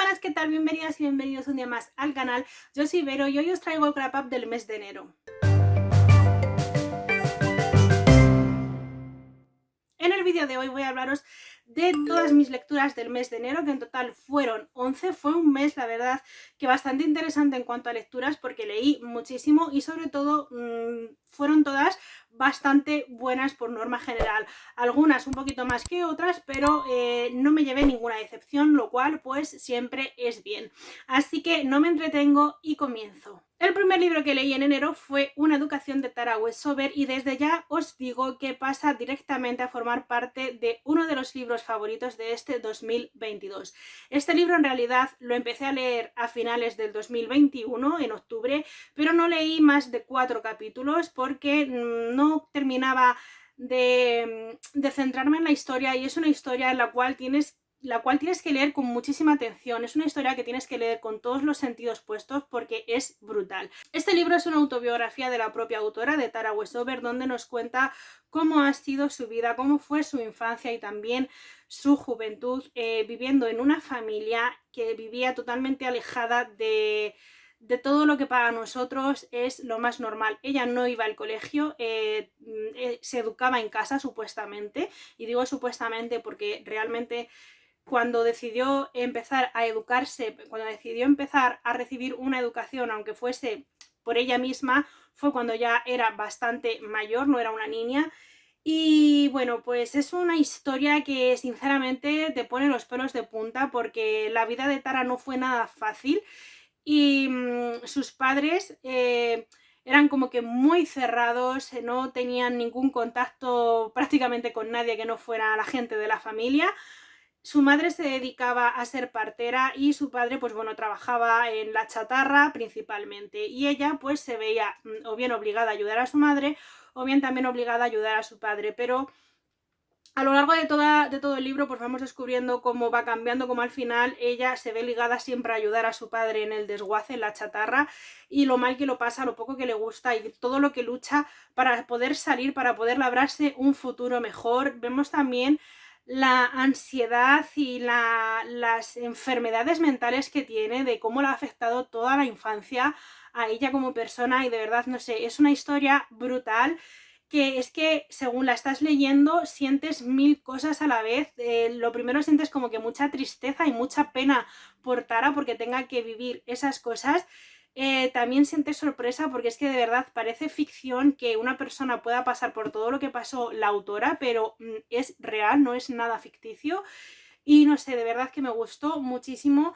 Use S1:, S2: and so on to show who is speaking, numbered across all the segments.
S1: buenas, ¿qué tal? Bienvenidas y bienvenidos un día más al canal. Yo soy Vero y hoy os traigo el wrap up del mes de enero. En el vídeo de hoy voy a hablaros de todas mis lecturas del mes de enero, que en total fueron 11. Fue un mes, la verdad, que bastante interesante en cuanto a lecturas porque leí muchísimo y sobre todo fueron todas bastante buenas por norma general. Algunas un poquito más que otras, pero no me llevé ninguna decepción, lo cual pues siempre es bien. Así que no me entretengo y comienzo. El primer libro que leí en enero fue Una educación de Tara Westover y desde ya os digo que pasa directamente a formar parte de uno de los libros favoritos de este 2022. Este libro en realidad lo empecé a leer a finales del 2021, en octubre, pero no leí más de 4 capítulos porque no terminaba de centrarme en la historia, y es una historia en la cual tienes que leer con muchísima atención. Es una historia que tienes que leer con todos los sentidos puestos porque es brutal. Este libro es una autobiografía de la propia autora, de Tara Westover, donde nos cuenta cómo ha sido su vida, cómo fue su infancia y también su juventud, viviendo en una familia que vivía totalmente alejada de todo lo que para nosotros es lo más normal. Ella no iba al colegio, se educaba en casa supuestamente, y digo supuestamente porque realmente cuando decidió empezar a educarse, cuando decidió empezar a recibir una educación, aunque fuese por ella misma, fue cuando ya era bastante mayor, no era una niña. Y bueno, pues es una historia que sinceramente te pone los pelos de punta porque la vida de Tara no fue nada fácil y sus padres eran como que muy cerrados, no tenían ningún contacto prácticamente con nadie que no fuera la gente de la familia. Su madre se dedicaba a ser partera y su padre, pues bueno, trabajaba en la chatarra principalmente, y ella pues se veía o bien obligada a ayudar a su madre o bien también obligada a ayudar a su padre, pero a lo largo de todo el libro pues vamos descubriendo cómo va cambiando, cómo al final ella se ve ligada siempre a ayudar a su padre en el desguace, en la chatarra, y lo mal que lo pasa, lo poco que le gusta y todo lo que lucha para poder salir, para poder labrarse un futuro mejor. Vemos también la ansiedad y las enfermedades mentales que tiene, de cómo le ha afectado toda la infancia a ella como persona, y de verdad, no sé, es una historia brutal que es que según la estás leyendo sientes mil cosas a la vez. Lo primero, sientes como que mucha tristeza y mucha pena por Tara porque tenga que vivir esas cosas. También sientes sorpresa porque es que de verdad parece ficción que una persona pueda pasar por todo lo que pasó la autora, pero es real, no es nada ficticio. Y no sé, de verdad que me gustó muchísimo.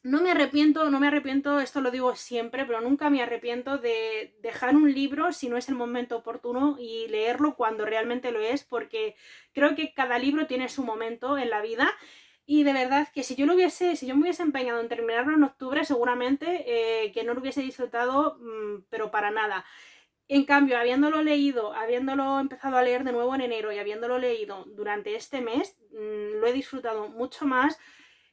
S1: No me arrepiento, esto lo digo siempre, pero nunca me arrepiento de dejar un libro si no es el momento oportuno y leerlo cuando realmente lo es, porque creo que cada libro tiene su momento en la vida. Y de verdad que si yo me hubiese empeñado en terminarlo en octubre, seguramente que no lo hubiese disfrutado, pero para nada. En cambio, habiéndolo leído, habiéndolo empezado a leer de nuevo en enero y habiéndolo leído durante este mes, lo he disfrutado mucho más.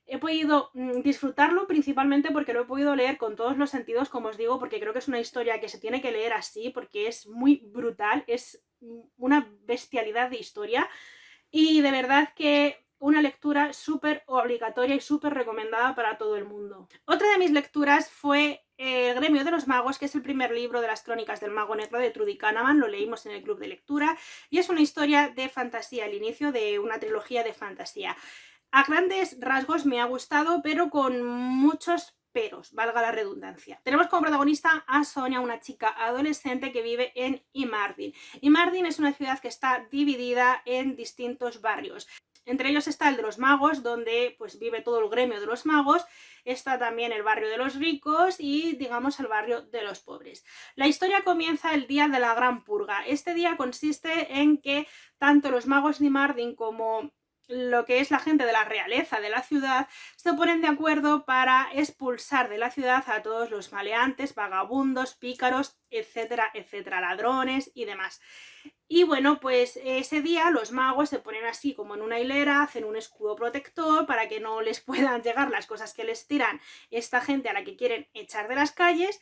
S1: He podido disfrutarlo principalmente porque lo he podido leer con todos los sentidos, como os digo, porque creo que es una historia que se tiene que leer así, porque es muy brutal, es una bestialidad de historia, y de verdad que una lectura súper obligatoria y súper recomendada para todo el mundo. Otra de mis lecturas fue El gremio de los magos, que es el primer libro de las crónicas del mago negro de Trudy Canavan. Lo leímos en el club de lectura y es una historia de fantasía, el inicio de una trilogía de fantasía. A grandes rasgos me ha gustado, pero con muchos peros, valga la redundancia. Tenemos como protagonista a Sonia, una chica adolescente que vive en Imardin. Imardin es una ciudad que está dividida en distintos barrios. Entre ellos está el de los magos, donde pues vive todo el gremio de los magos. Está también el barrio de los ricos y, digamos, el barrio de los pobres. La historia comienza el día de la Gran Purga. Este día consiste en que tanto los magos de Imardin como lo que es la gente de la realeza de la ciudad se ponen de acuerdo para expulsar de la ciudad a todos los maleantes, vagabundos, pícaros, etcétera, etcétera, ladrones y demás. Y bueno, pues ese día los magos se ponen así como en una hilera, hacen un escudo protector para que no les puedan llegar las cosas que les tiran esta gente a la que quieren echar de las calles.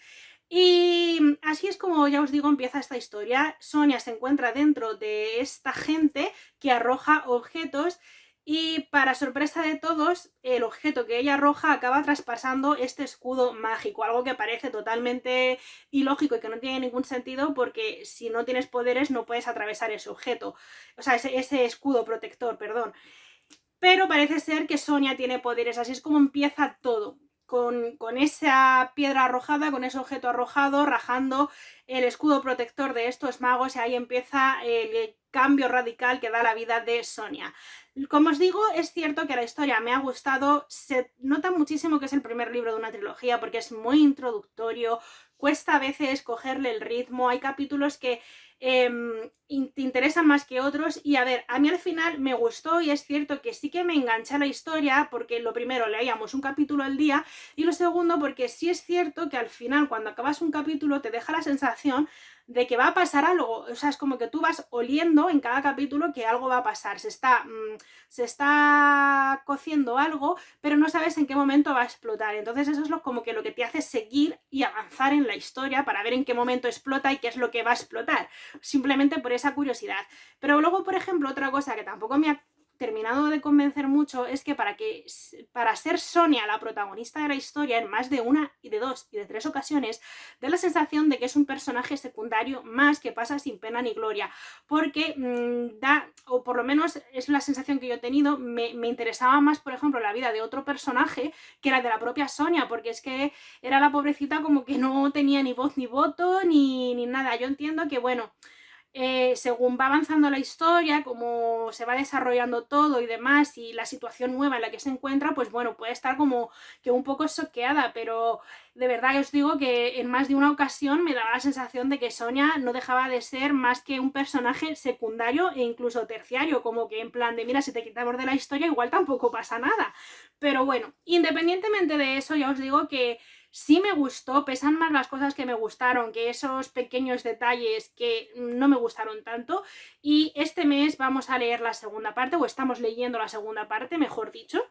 S1: Y así es como, ya os digo, empieza esta historia. Sonia se encuentra dentro de esta gente que arroja objetos Y para sorpresa de todos, el objeto que ella arroja acaba traspasando este escudo mágico, algo que parece totalmente ilógico y que no tiene ningún sentido, porque si no tienes poderes no puedes atravesar ese objeto, o sea, ese escudo protector, perdón. Pero parece ser que Sonia tiene poderes, así es como empieza todo. Con esa piedra arrojada, con ese objeto arrojado, rajando el escudo protector de estos magos, y ahí empieza el cambio radical que da la vida de Sonia. Como os digo, es cierto que la historia me ha gustado, se nota muchísimo que es el primer libro de una trilogía porque es muy introductorio, cuesta a veces cogerle el ritmo, hay capítulos que te interesan más que otros, y a ver, a mí al final me gustó, y es cierto que sí que me enganché a la historia porque lo primero, leíamos un capítulo al día, y lo segundo porque sí es cierto que al final cuando acabas un capítulo te deja la sensación de que va a pasar algo, o sea, es como que tú vas oliendo en cada capítulo que algo va a pasar, se está cociendo algo, pero no sabes en qué momento va a explotar. Entonces eso es como que lo que te hace seguir y avanzar en la historia para ver en qué momento explota y qué es lo que va a explotar, simplemente por esa curiosidad. Pero luego, por ejemplo, otra cosa que tampoco me ha terminado de convencer mucho es que para ser Sonia la protagonista de la historia en más de una y de dos y de tres ocasiones, da la sensación de que es un personaje secundario más que pasa sin pena ni gloria, porque o por lo menos es la sensación que yo he tenido, me interesaba más, por ejemplo, la vida de otro personaje que la de la propia Sonia, porque es que era la pobrecita como que no tenía ni voz ni voto ni nada. Yo entiendo que, bueno, según va avanzando la historia, como se va desarrollando todo y demás, y la situación nueva en la que se encuentra, pues bueno, puede estar como que un poco choqueada, pero de verdad os digo que en más de una ocasión me daba la sensación de que Sonia no dejaba de ser más que un personaje secundario e incluso terciario, como que en plan de, mira, si te quitamos de la historia igual tampoco pasa nada. Pero bueno, independientemente de eso, ya os digo que sí me gustó, pesan más las cosas que me gustaron que esos pequeños detalles que no me gustaron tanto, y este mes vamos a leer la segunda parte, o estamos leyendo la segunda parte, mejor dicho,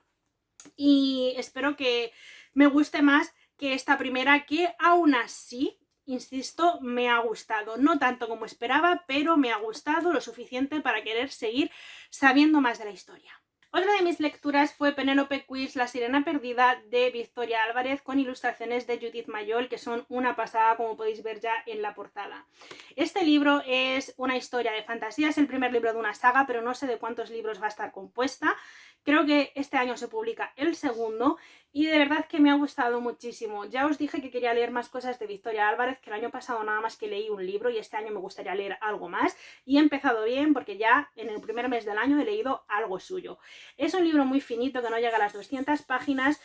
S1: y espero que me guste más que esta primera, que aún así, insisto, me ha gustado, no tanto como esperaba, pero me ha gustado lo suficiente para querer seguir sabiendo más de la historia. Otra de mis lecturas fue Penélope Quills, La sirena perdida, de Victoria Álvarez, con ilustraciones de Judith Mayol, que son una pasada, como podéis ver ya en la portada. Este libro es una historia de fantasía, es el primer libro de una saga, pero no sé de cuántos libros va a estar compuesta. Creo que este año se publica el segundo, y de verdad que me ha gustado muchísimo. Ya os dije que quería leer más cosas de Victoria Álvarez, que el año pasado nada más que leí un libro, y este año me gustaría leer algo más, y he empezado bien porque ya en el primer mes del año he leído algo suyo. Es un libro muy finito que no llega a las 200 páginas,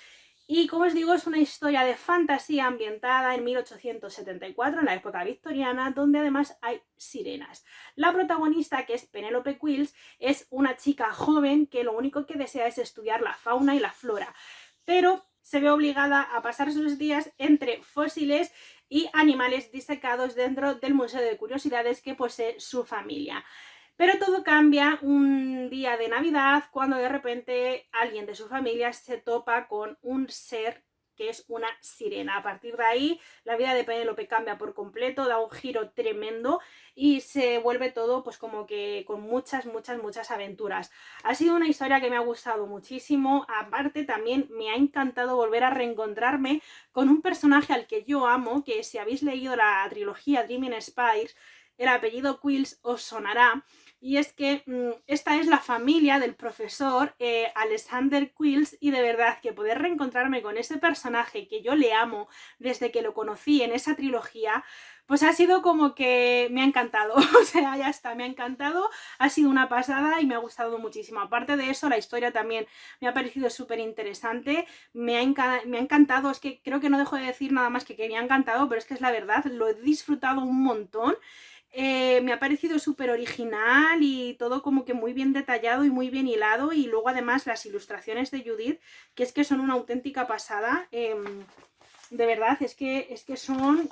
S1: y como os digo, es una historia de fantasía ambientada en 1874, en la época victoriana, donde además hay sirenas. La protagonista, que es Penélope Quills, es una chica joven que lo único que desea es estudiar la fauna y la flora, pero se ve obligada a pasar sus días entre fósiles y animales disecados dentro del Museo de Curiosidades que posee su familia. Pero todo cambia un día de Navidad, cuando de repente alguien de su familia se topa con un ser que es una sirena. A partir de ahí, la vida de Penélope cambia por completo, da un giro tremendo y se vuelve todo pues como que con muchas aventuras. Ha sido una historia que me ha gustado muchísimo. Aparte, también me ha encantado volver a reencontrarme con un personaje al que yo amo, que si habéis leído la trilogía Dreaming Spires, el apellido Quills os sonará. Y es que esta es la familia del profesor Alexander Quills, y de verdad que poder reencontrarme con ese personaje que yo le amo desde que lo conocí en esa trilogía, pues ha sido como que me ha encantado. O sea, ya está, me ha encantado, ha sido una pasada y me ha gustado muchísimo. Aparte de eso, la historia también me ha parecido súper interesante, me ha encantado. Es que creo que no dejo de decir nada más que me ha encantado, pero es que es la verdad, lo he disfrutado un montón. Me ha parecido súper original y todo como que muy bien detallado y muy bien hilado, y luego además las ilustraciones de Judith, que es que son una auténtica pasada. De verdad, es que son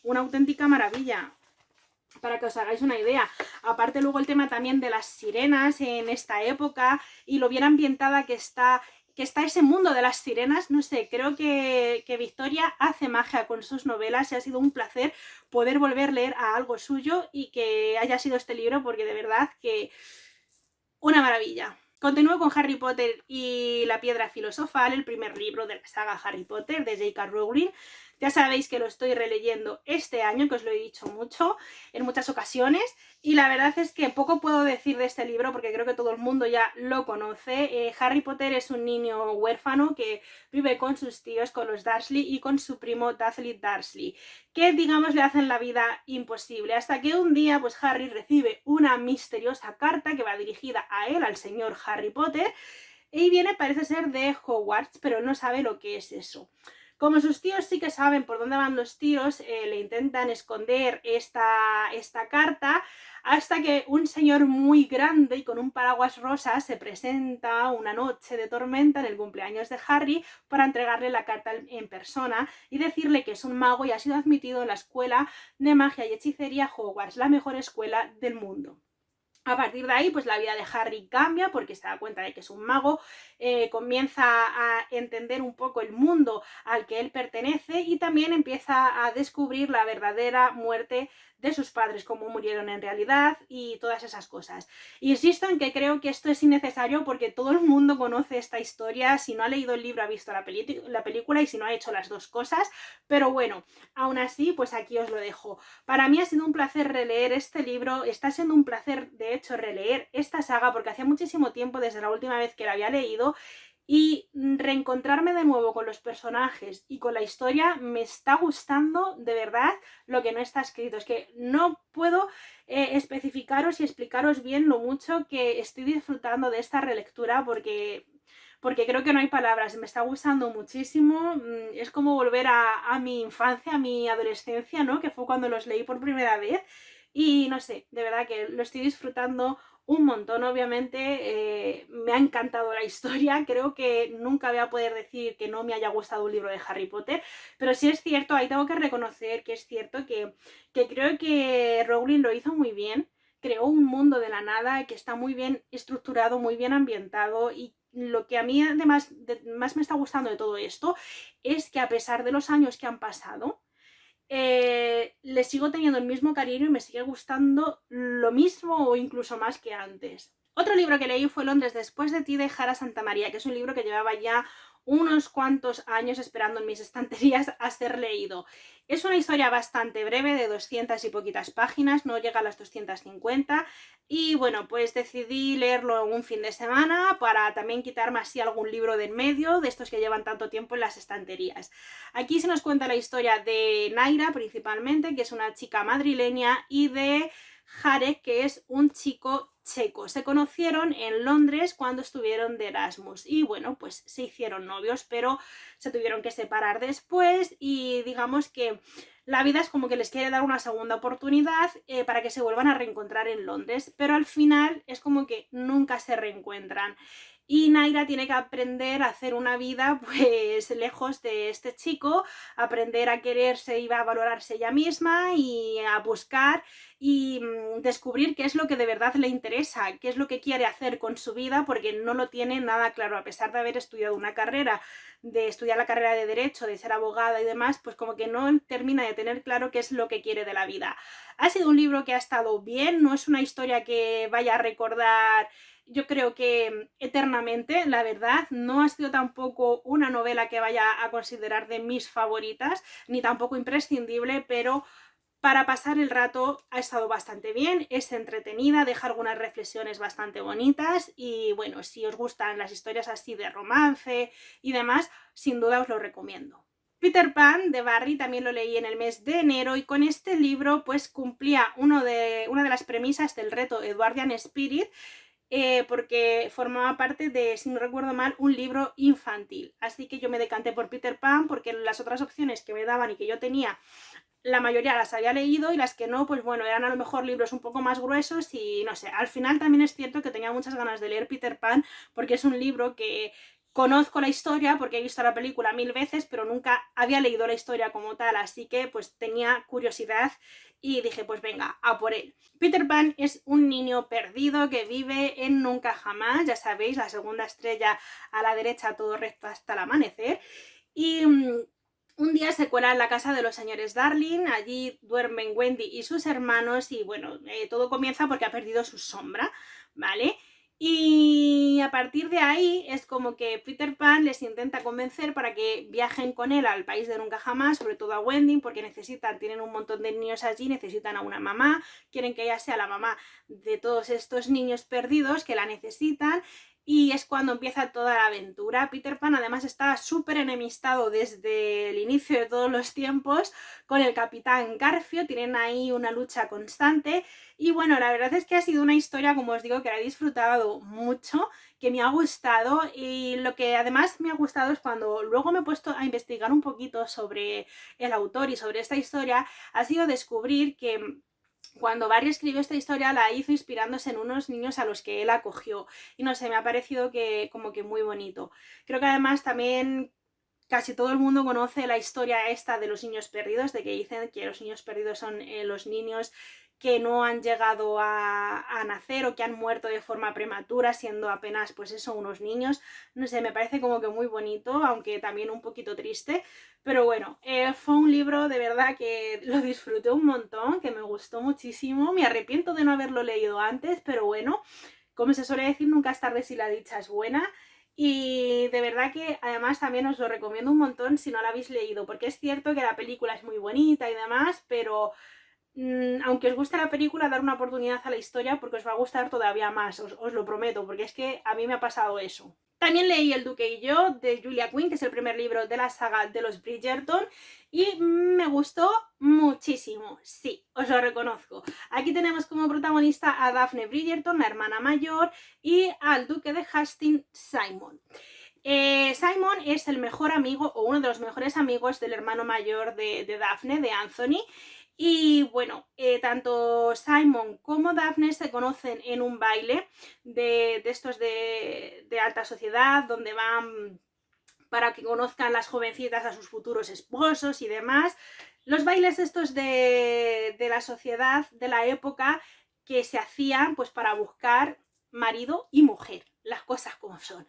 S1: una auténtica maravilla, para que os hagáis una idea. Aparte, luego el tema también de las sirenas en esta época y lo bien ambientada que está ese mundo de las sirenas. No sé, creo que Victoria hace magia con sus novelas, y ha sido un placer poder volver a leer a algo suyo y que haya sido este libro, porque de verdad que una maravilla. Continúo con Harry Potter y la Piedra Filosofal, el primer libro de la saga Harry Potter de J.K. Rowling. Ya sabéis que lo estoy releyendo este año, que os lo he dicho mucho, en muchas ocasiones, y la verdad es que poco puedo decir de este libro porque creo que todo el mundo ya lo conoce. Harry Potter es un niño huérfano que vive con sus tíos, con los Dursley y con su primo Dudley Dursley, que digamos le hacen la vida imposible, hasta que un día pues Harry recibe una misteriosa carta que va dirigida a él, al señor Harry Potter, y viene, parece ser, de Hogwarts, pero él no sabe lo que es eso. Como sus tíos sí que saben por dónde van los tiros, le intentan esconder esta carta, hasta que un señor muy grande y con un paraguas rosa se presenta una noche de tormenta en el cumpleaños de Harry para entregarle la carta en persona y decirle que es un mago y ha sido admitido en la escuela de magia y hechicería Hogwarts, la mejor escuela del mundo. A partir de ahí, pues la vida de Harry cambia porque se da cuenta de que es un mago, comienza a entender un poco el mundo al que él pertenece y también empieza a descubrir la verdadera muerte de sus padres, cómo murieron en realidad y todas esas cosas. Insisto en que creo que esto es innecesario porque todo el mundo conoce esta historia, si no ha leído el libro ha visto la película y si no ha hecho las dos cosas, pero bueno, aún así, pues aquí os lo dejo. Para mí ha sido un placer releer este libro, está siendo un placer de hecho releer esta saga porque hacía muchísimo tiempo desde la última vez que la había leído y reencontrarme de nuevo con los personajes y con la historia me está gustando de verdad lo que no está escrito. Es que no puedo especificaros y explicaros bien lo mucho que estoy disfrutando de esta relectura porque creo que no hay palabras, me está gustando muchísimo, es como volver a mi infancia, a mi adolescencia, ¿no? Que fue cuando los leí por primera vez y no sé, de verdad que lo estoy disfrutando un montón, obviamente, me ha encantado la historia, creo que nunca voy a poder decir que no me haya gustado un libro de Harry Potter, pero sí es cierto, ahí tengo que reconocer que es cierto que creo que Rowling lo hizo muy bien, creó un mundo de la nada que está muy bien estructurado, muy bien ambientado y lo que a mí además más me está gustando de todo esto es que a pesar de los años que han pasado, le sigo teniendo el mismo cariño y me sigue gustando lo mismo o incluso más que antes. Otro libro que leí fue Londres después de ti de Jara Santamaría, que es un libro que llevaba ya unos cuantos años esperando en mis estanterías a ser leído. Es una historia bastante breve, de 200 y poquitas páginas, no llega a las 250, y bueno, pues decidí leerlo en un fin de semana para también quitarme así algún libro de en medio, de estos que llevan tanto tiempo en las estanterías. Aquí se nos cuenta la historia de Naira principalmente, que es una chica madrileña, y de Jarek, que es un chico checo. Se conocieron en Londres cuando estuvieron de Erasmus y bueno, pues se hicieron novios, pero se tuvieron que separar después y digamos que la vida es como que les quiere dar una segunda oportunidad para que se vuelvan a reencontrar en Londres, pero al final es como que nunca se reencuentran. Y Naira tiene que aprender a hacer una vida pues lejos de este chico, aprender a quererse y a valorarse ella misma y a buscar y descubrir qué es lo que de verdad le interesa, qué es lo que quiere hacer con su vida, porque no lo tiene nada claro, a pesar de haber estudiado una carrera, de estudiar la carrera de Derecho, de ser abogada y demás, pues como que no termina de tener claro qué es lo que quiere de la vida. Ha sido un libro que ha estado bien, no es una historia que vaya a recordar yo creo que eternamente, la verdad, no ha sido tampoco una novela que vaya a considerar de mis favoritas, ni tampoco imprescindible, pero para pasar el rato ha estado bastante bien, es entretenida, deja algunas reflexiones bastante bonitas y bueno, si os gustan las historias así de romance y demás, sin duda os lo recomiendo. Peter Pan de Barry también lo leí en el mes de enero y con este libro pues cumplía una de las premisas del reto Edwardian Spirit, porque formaba parte de, si no recuerdo mal, un libro infantil. Así que yo me decanté por Peter Pan porque las otras opciones que me daban y que yo tenía, la mayoría las había leído y las que no, pues bueno, eran a lo mejor libros un poco más gruesos y no sé, al final también es cierto que tenía muchas ganas de leer Peter Pan porque es un libro que conozco la historia porque he visto la película 1000 veces, pero nunca había leído la historia como tal, así que pues tenía curiosidad y dije, pues venga, a por él. Peter Pan es un niño perdido que vive en Nunca Jamás, ya sabéis, la segunda estrella a la derecha, todo recto hasta el amanecer, y un día se cuela en la casa de los señores Darling, allí duermen Wendy y sus hermanos y bueno, todo comienza porque ha perdido su sombra, ¿vale? Y a partir de ahí es como que Peter Pan les intenta convencer para que viajen con él al país de nunca jamás, sobre todo a Wendy, porque tienen un montón de niños allí, necesitan a una mamá, quieren que ella sea la mamá de todos estos niños perdidos que la necesitan. Y es cuando empieza toda la aventura. Peter Pan además está súper enemistado desde el inicio de todos los tiempos con el Capitán Garfio, tienen ahí una lucha constante. Y bueno, la verdad es que ha sido una historia, como os digo, que la he disfrutado mucho, que me ha gustado, y lo que además me ha gustado es cuando luego me he puesto a investigar un poquito sobre el autor y sobre esta historia, ha sido descubrir que cuando Barry escribió esta historia la hizo inspirándose en unos niños a los que él acogió, y no sé, me ha parecido que como que muy bonito. Creo que además también casi todo el mundo conoce la historia esta de los niños perdidos, de que dicen que los niños perdidos son los niños que no han llegado a nacer o que han muerto de forma prematura siendo apenas pues eso, unos niños. No sé, me parece como que muy bonito, aunque también un poquito triste, pero bueno, fue un libro de verdad que lo disfruté un montón, que me gustó muchísimo. Me arrepiento de no haberlo leído antes, pero bueno, como se suele decir, nunca es tarde si la dicha es buena. Y de verdad que además también os lo recomiendo un montón si no la habéis leído, porque es cierto que la película es muy bonita y demás, pero aunque os guste la película, dar una oportunidad a la historia porque os va a gustar todavía más, os lo prometo, porque es que a mí me ha pasado eso. También leí El Duque y yo, de Julia Quinn, que es el primer libro de la saga de los Bridgerton, y me gustó muchísimo, sí, os lo reconozco. Aquí tenemos como protagonista a Daphne Bridgerton, la hermana mayor, y al duque de Hastings, Simon. Simon es el mejor amigo, o uno de los mejores amigos del hermano mayor de Daphne, de Anthony. Y bueno, tanto Simon como Daphne se conocen en un baile de estos de alta sociedad, donde van para que conozcan las jovencitas a sus futuros esposos y demás. Los bailes estos de la sociedad de la época que se hacían pues para buscar marido y mujer, las cosas como son.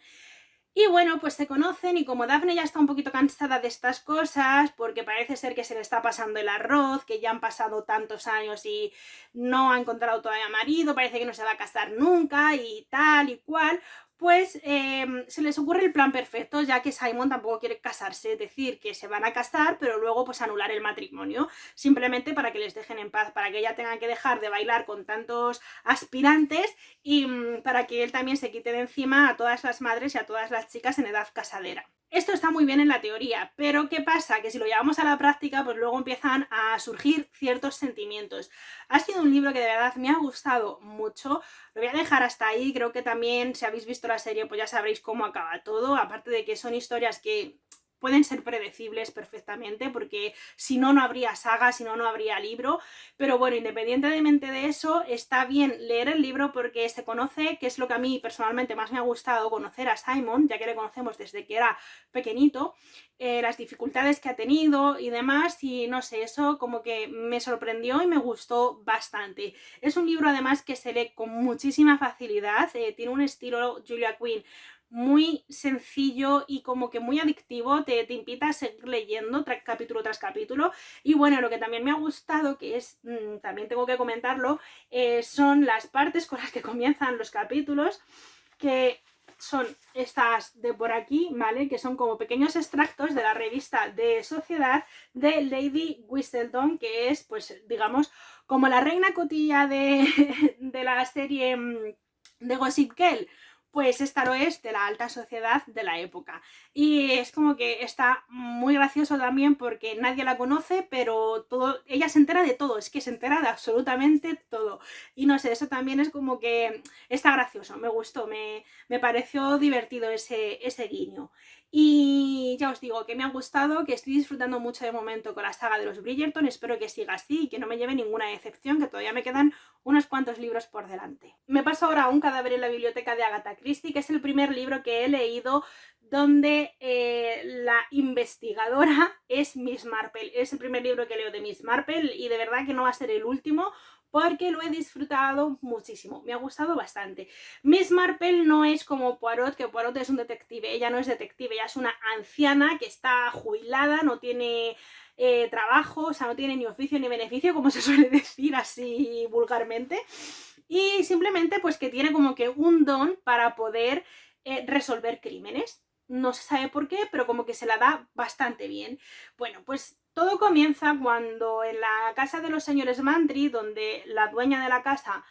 S1: Y bueno, pues se conocen, y como Daphne ya está un poquito cansada de estas cosas, porque parece ser que se le está pasando el arroz, que ya han pasado tantos años y no ha encontrado todavía marido, parece que no se va a casar nunca y tal y cual, pues se les ocurre el plan perfecto, ya que Simon tampoco quiere casarse, es decir, que se van a casar, pero luego pues anular el matrimonio, simplemente para que les dejen en paz, para que ella tenga que dejar de bailar con tantos aspirantes y para que él también se quite de encima a todas las madres y a todas las chicas en edad casadera. Esto está muy bien en la teoría, pero ¿qué pasa? Que si lo llevamos a la práctica, pues luego empiezan a surgir ciertos sentimientos. Ha sido un libro que de verdad me ha gustado mucho, lo voy a dejar hasta ahí. Creo que también si habéis visto la serie pues ya sabréis cómo acaba todo, aparte de que son historias que pueden ser predecibles perfectamente, porque si no, no habría saga, si no, no habría libro. Pero bueno, independientemente de eso, está bien leer el libro porque se conoce, que es lo que a mí personalmente más me ha gustado, conocer a Simon, ya que le conocemos desde que era pequeñito, las dificultades que ha tenido y demás, y no sé, eso como que me sorprendió y me gustó bastante. Es un libro además que se lee con muchísima facilidad, tiene un estilo Julia Quinn muy sencillo y como que muy adictivo, te invita a seguir leyendo capítulo tras capítulo. Y bueno, lo que también me ha gustado, que es, también tengo que comentarlo, son las partes con las que comienzan los capítulos, que son estas de por aquí, ¿vale? Que son como pequeños extractos de la revista de Sociedad de Lady Whistledown, que es, pues, digamos, como la reina cotilla de la serie de Gossip Girl. Pues esta lo es de la alta sociedad de la época. Y es como que está muy gracioso también porque nadie la conoce, pero todo, ella se entera de todo, es que se entera de absolutamente todo. Y no sé, eso también es como que está gracioso, me gustó, me pareció divertido ese guiño. Y ya os digo que me ha gustado, que estoy disfrutando mucho de momento con la saga de los Bridgerton, espero que siga así y que no me lleve ninguna decepción, que todavía me quedan unos cuantos libros por delante. Me paso ahora a Un cadáver en la biblioteca de Agatha Christie, que es el primer libro que he leído donde la investigadora es Miss Marple. Es el primer libro que leo de Miss Marple y de verdad que no va a ser el último, porque lo he disfrutado muchísimo, me ha gustado bastante. Miss Marple no es como Poirot, que Poirot es un detective, ella no es detective, ella es una anciana que está jubilada, no tiene trabajo, o sea, no tiene ni oficio ni beneficio, como se suele decir así vulgarmente. y simplemente pues que tiene como que un don para poder resolver crímenes. No se sabe por qué, pero como que se la da bastante bien. Bueno, pues todo comienza cuando en la casa de los señores Mantry, donde la dueña de la casa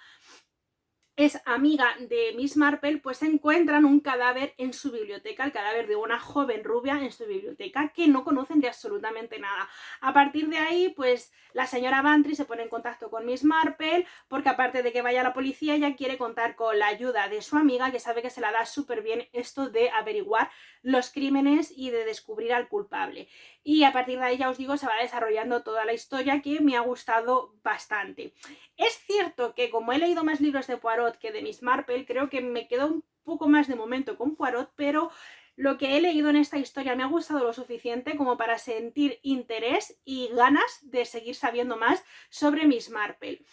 S1: es amiga de Miss Marple, pues encuentran un cadáver en su biblioteca, el cadáver de una joven rubia en su biblioteca que no conocen de absolutamente nada. A partir de ahí, pues la señora Bantry se pone en contacto con Miss Marple porque aparte de que vaya a la policía, ella quiere contar con la ayuda de su amiga que sabe que se la da súper bien esto de averiguar los crímenes y de descubrir al culpable. Y a partir de ahí, ya os digo, se va desarrollando toda la historia que me ha gustado bastante. Es cierto que como he leído más libros de Poirot que de Miss Marple, creo que me quedo un poco más de momento con Poirot, pero lo que he leído en esta historia me ha gustado lo suficiente como para sentir interés y ganas de seguir sabiendo más sobre Miss Marple.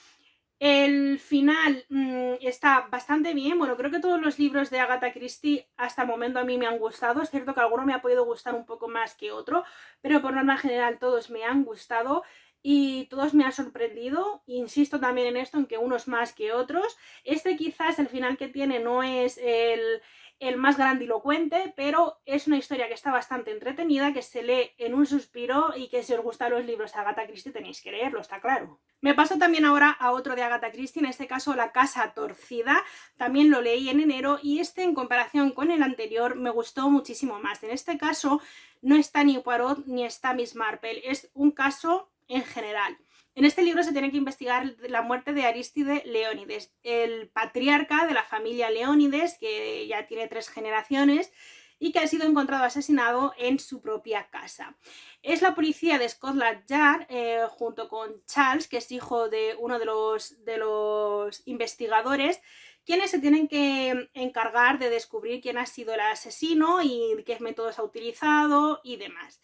S1: El final está bastante bien. Bueno, creo que todos los libros de Agatha Christie hasta el momento a mí me han gustado. Es cierto que alguno me ha podido gustar un poco más que otro, pero por norma general todos me han gustado y todos me han sorprendido. Insisto también en esto, en que unos más que otros. Este quizás el final que tiene no es el más grandilocuente, pero es una historia que está bastante entretenida, que se lee en un suspiro y que si os gustan los libros de Agatha Christie tenéis que leerlo, está claro. Me paso también ahora a otro de Agatha Christie, en este caso La Casa Torcida. También lo leí en enero y este, en comparación con el anterior, me gustó muchísimo más. En este caso no está ni Poirot ni está Miss Marple, es un caso en general. En este libro se tiene que investigar la muerte de Aristide Leónides, el patriarca de la familia Leónides, que ya tiene 3 generaciones y que ha sido encontrado asesinado en su propia casa. Es la policía de Scotland Yard, junto con Charles, que es hijo de uno de los investigadores, quienes se tienen que encargar de descubrir quién ha sido el asesino y qué métodos ha utilizado y demás.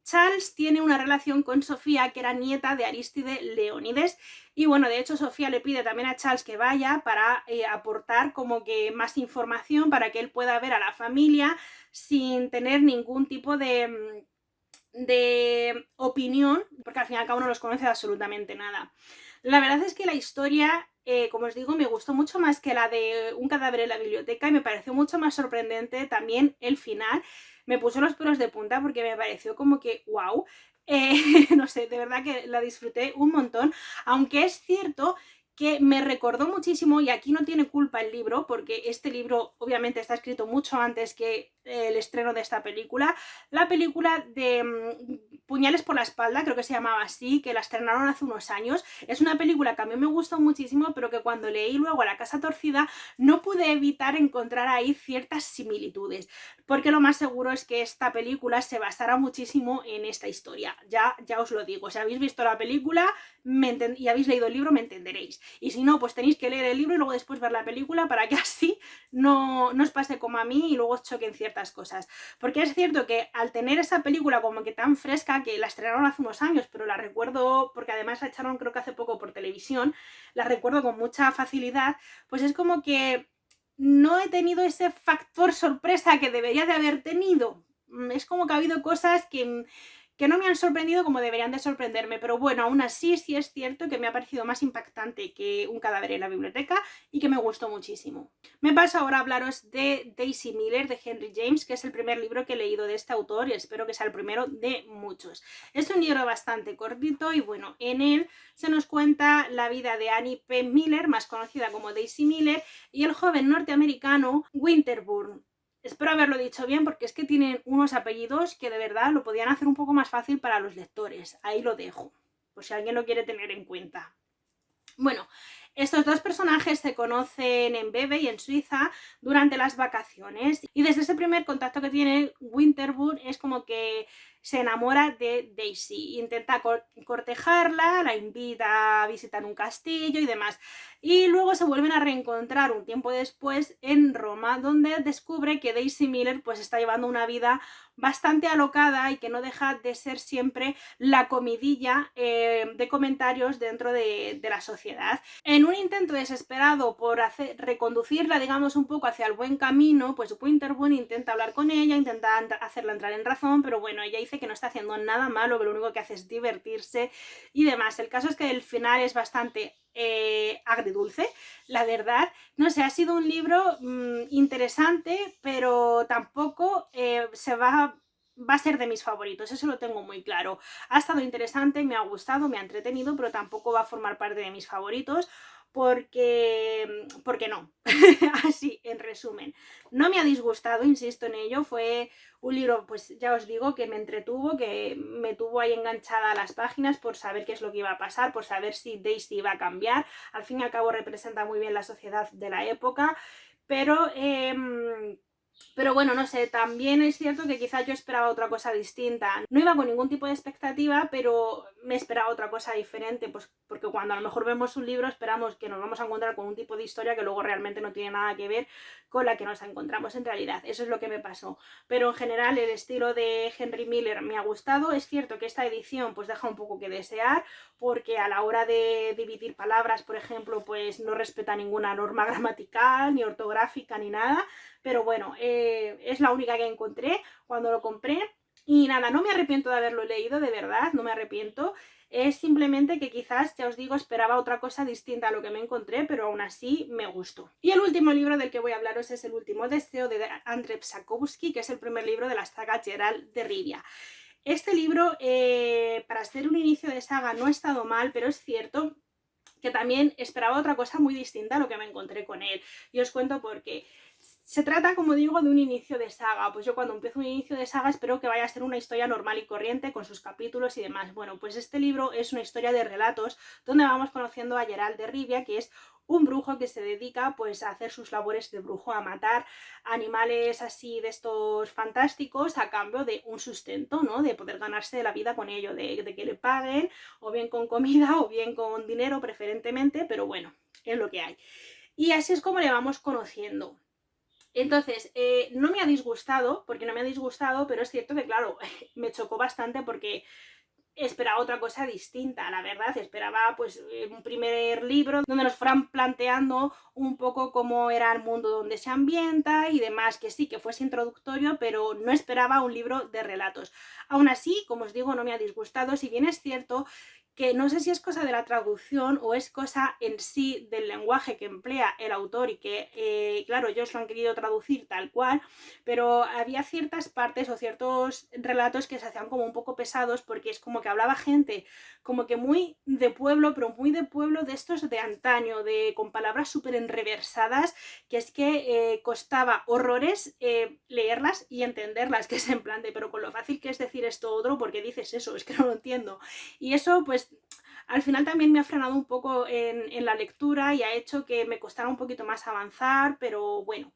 S1: Charles tiene una relación con Sofía, que era nieta de Aristide Leónides, y bueno, de hecho Sofía le pide también a Charles que vaya para aportar como que más información para que él pueda ver a la familia sin tener ningún tipo de opinión, porque al fin y al cabo no los conoce de absolutamente nada. La verdad es que la historia, como os digo, me gustó mucho más que la de Un cadáver en la biblioteca y me pareció mucho más sorprendente también el final. Me puso los pelos de punta porque me pareció como que wow. No sé, de verdad que la disfruté un montón, aunque es cierto que me recordó muchísimo, y aquí no tiene culpa el libro, porque este libro obviamente está escrito mucho antes que el estreno de esta película, la película de Puñales por la espalda, creo que se llamaba así, que la estrenaron hace unos años. Es una película que a mí me gustó muchísimo, pero que cuando leí luego La Casa Torcida no pude evitar encontrar ahí ciertas similitudes, porque lo más seguro es que esta película se basará muchísimo en esta historia, ya os lo digo. Si habéis visto la película y habéis leído el libro me entenderéis, y si no, pues tenéis que leer el libro y luego después ver la película para que así no os pase como a mí y luego os choquen ciertas cosas. Porque es cierto que al tener esa película como que tan fresca, que la estrenaron hace unos años, pero la recuerdo, porque además la echaron creo que hace poco por televisión, la recuerdo con mucha facilidad, pues es como que no he tenido ese factor sorpresa que debería de haber tenido. Es como que ha habido cosas que no me han sorprendido como deberían de sorprenderme, pero bueno, aún así sí es cierto que me ha parecido más impactante que Un cadáver en la biblioteca y que me gustó muchísimo. Me paso ahora a hablaros de Daisy Miller, de Henry James, que es el primer libro que he leído de este autor y espero que sea el primero de muchos. Es un libro bastante cortito y bueno, en él se nos cuenta la vida de Annie P. Miller, más conocida como Daisy Miller, y el joven norteamericano Winterbourne. Espero haberlo dicho bien, porque es que tienen unos apellidos que de verdad lo podían hacer un poco más fácil para los lectores. Ahí lo dejo, por si alguien lo quiere tener en cuenta. Bueno, estos dos personajes se conocen en Vevey, en Suiza, durante las vacaciones, y desde ese primer contacto que tiene Winterbourne es como que se enamora de Daisy, intenta cortejarla, la invita a visitar un castillo y demás, y luego se vuelven a reencontrar un tiempo después en Roma, donde descubre que Daisy Miller pues está llevando una vida bastante alocada y que no deja de ser siempre la comidilla de comentarios dentro de la sociedad. En un intento desesperado por reconducirla, digamos, un poco hacia el buen camino, pues Winterbourne intenta hablar con ella, intenta hacerla entrar en razón, pero bueno, ella dice dice que no está haciendo nada malo, que lo único que hace es divertirse y demás. El caso es que el final es bastante agridulce, la verdad. No sé, ha sido un libro interesante, pero tampoco va a ser de mis favoritos, eso lo tengo muy claro. Ha estado interesante, me ha gustado, me ha entretenido, pero tampoco va a formar parte de mis favoritos porque no. Así, en resumen. No me ha disgustado, insisto en ello, fue un libro, pues ya os digo, que me entretuvo, que me tuvo ahí enganchada a las páginas por saber qué es lo que iba a pasar, por saber si Daisy iba a cambiar. Al fin y al cabo representa muy bien la sociedad de la época, pero bueno, no sé, también es cierto que quizás yo esperaba otra cosa distinta. No iba con ningún tipo de expectativa, pero me esperaba otra cosa diferente, pues porque cuando a lo mejor vemos un libro esperamos que nos vamos a encontrar con un tipo de historia que luego realmente no tiene nada que ver con la que nos encontramos en realidad. Eso es lo que me pasó. Pero en general el estilo de Henry Miller me ha gustado. Es cierto que esta edición pues deja un poco que desear, porque a la hora de dividir palabras, por ejemplo, pues no respeta ninguna norma gramatical, ni ortográfica, ni nada. Pero bueno, es la única que encontré cuando lo compré. Y nada, no me arrepiento de haberlo leído, de verdad, no me arrepiento. Es simplemente que quizás, ya os digo, esperaba otra cosa distinta a lo que me encontré, pero aún así me gustó. Y el último libro del que voy a hablaros es El último deseo de Andrzej Sapkowski, que es el primer libro de la saga Geralt de Rivia. Este libro, para ser un inicio de saga, no ha estado mal, pero es cierto que también esperaba otra cosa muy distinta a lo que me encontré con él. Y os cuento por qué. Se trata, como digo, de un inicio de saga. Pues yo cuando empiezo un inicio de saga espero que vaya a ser una historia normal y corriente con sus capítulos y demás. Bueno, pues este libro es una historia de relatos donde vamos conociendo a Geralt de Rivia, que es un brujo que se dedica pues a hacer sus labores de brujo, a matar animales así de estos fantásticos a cambio de un sustento, ¿no? De poder ganarse la vida con ello, de que le paguen o bien con comida o bien con dinero preferentemente, pero bueno, es lo que hay. Y así es como le vamos conociendo. Entonces, no me ha disgustado, porque no me ha disgustado, pero es cierto que, claro, me chocó bastante porque esperaba otra cosa distinta, la verdad. Esperaba pues un primer libro donde nos fueran planteando un poco cómo era el mundo donde se ambienta y demás, que sí, que fuese introductorio, pero no esperaba un libro de relatos. Aún así, como os digo, no me ha disgustado, si bien es cierto que no sé si es cosa de la traducción o es cosa en sí del lenguaje que emplea el autor y que, claro, ellos lo han querido traducir tal cual, pero había ciertas partes o ciertos relatos que se hacían como un poco pesados porque es como que hablaba gente como que muy de pueblo, pero muy de pueblo de estos de antaño, con palabras súper enreversadas, que es que costaba horrores leerlas y entenderlas, que es en plan de, pero con lo fácil que es decir esto otro, ¿por qué dices eso? Es que no lo entiendo. Y eso pues al final también me ha frenado un poco en la lectura y ha hecho que me costara un poquito más avanzar, pero bueno.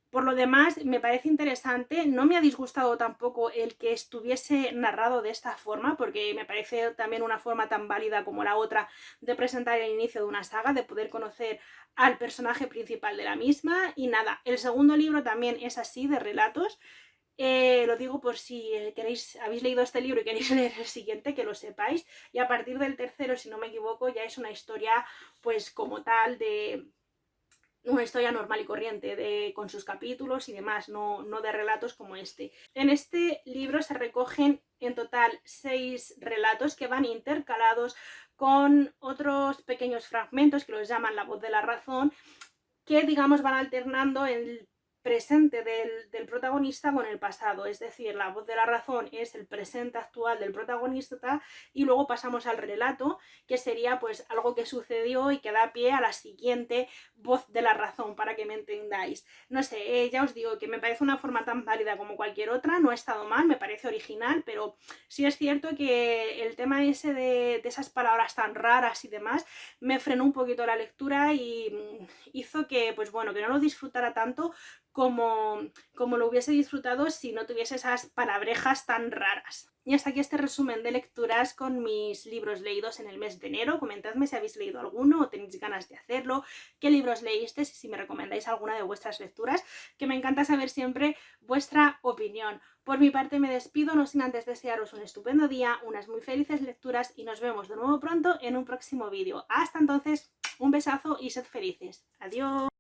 S1: Por lo demás, me parece interesante. No me ha disgustado tampoco el que estuviese narrado de esta forma, porque me parece también una forma tan válida como la otra de presentar el inicio de una saga, de poder conocer al personaje principal de la misma. Y nada, el segundo libro también es así, de relatos. Lo digo por si habéis leído este libro y queréis leer el siguiente, que lo sepáis. Y a partir del tercero, si no me equivoco, ya es una historia, pues como tal, de una historia normal y corriente, con sus capítulos y demás, no de relatos como este. En este libro se recogen en total 6 relatos que van intercalados con otros pequeños fragmentos que los llaman La voz de la razón, que digamos van alternando el presente del protagonista con el pasado, es decir, la voz de la razón es el presente actual del protagonista y luego pasamos al relato, que sería pues algo que sucedió y que da pie a la siguiente voz de la razón, para que me entendáis. No sé, ya os digo que me parece una forma tan válida como cualquier otra, no ha estado mal, me parece original, pero sí es cierto que el tema ese de esas palabras tan raras y demás me frenó un poquito la lectura y hizo que, pues bueno, que no lo disfrutara tanto como lo hubiese disfrutado si no tuviese esas palabrejas tan raras. Y hasta aquí este resumen de lecturas con mis libros leídos en el mes de enero. Comentadme si habéis leído alguno o tenéis ganas de hacerlo, qué libros leísteis y si me recomendáis alguna de vuestras lecturas, que me encanta saber siempre vuestra opinión. Por mi parte me despido, no sin antes desearos un estupendo día, unas muy felices lecturas y nos vemos de nuevo pronto en un próximo vídeo. Hasta entonces, un besazo y sed felices. Adiós.